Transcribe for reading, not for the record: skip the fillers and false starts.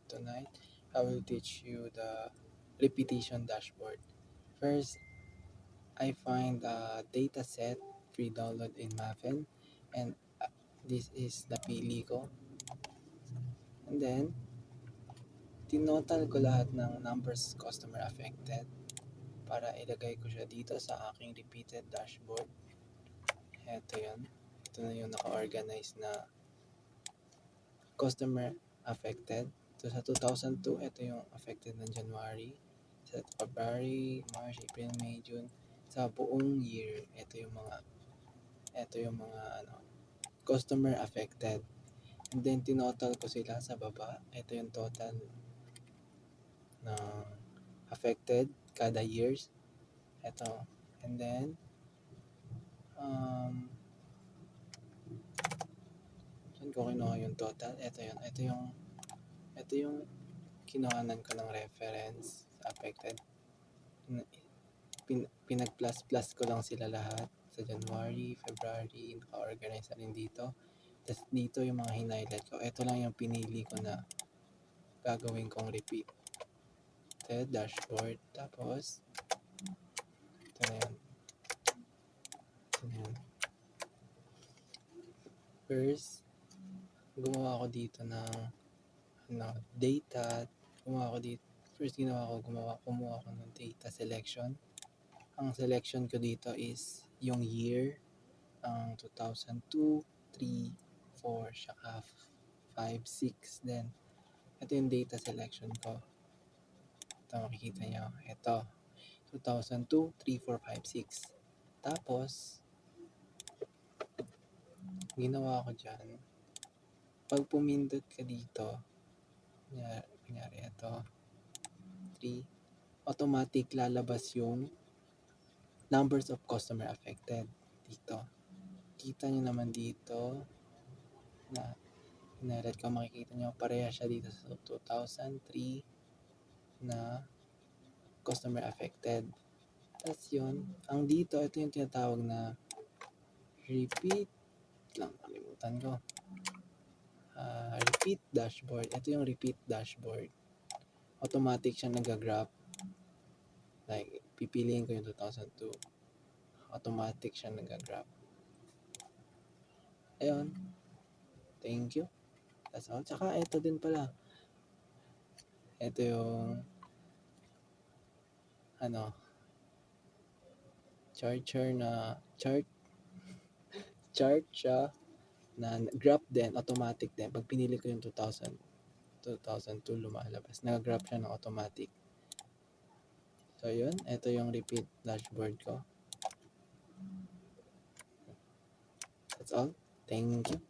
tonight, I will teach you the repetition dashboard. First, I find a data set free download in Maven, and this is napili ko. And then, tinotal ko lahat ng numbers customer affected para ilagay ko siya dito sa aking repeated dashboard. Ito yun. Ito na yung naka-organize na customer affected. So sa 2002, ito yung affected ng January. Sa February, March, April, May, June. Sa buong year, ito yung mga customer affected. And then tinotal ko sila sa baba. Ito yung total ng affected kada years. Ito. And then saan ko kinuha yung total? Ito yun. Ito yung kinuhanan ko ng reference affected. Pinag-plus-plus ko lang sila lahat sa January, February, naka-organize na rin dito. Tapos dito yung mga hinighlight ko. Ito lang yung pinili ko na gagawin kong repeat. Dashboard. Tapos, ito na yun. First, gumawa ko dito ng data. Kumuha ko ng data selection. Ang selection ko dito is yung year, ang 2002, 3, 4, saka 5, 6 din. Ito yung data selection ko. Ito makikita nyo. Ito, 2002, 3, 4, 5, 6. Tapos, ginawa ko dyan, pag pumindot ka dito, kunyari ito, 3, automatic lalabas yung numbers of customer affected dito. Kita nyo naman dito na hinighlight ko, makikita nyo pareha siya dito sa 2003 na customer affected. Tapos yun, ang dito, ito yung tinatawag na repeat repeat dashboard. Ito yung repeat dashboard. Automatic siya nag-graph. Like, pipiliin ko yung 2002. Automatic siya nag-graph. Ayun. Thank you. That's all. Tsaka ito din pala. Ito yung chart siya na graph din, automatic din. Pag pinili ko yung 2002 lumalabas. Nag-graph siya ng automatic. So yun, ito yung repeat dashboard ko. That's all. Thank you.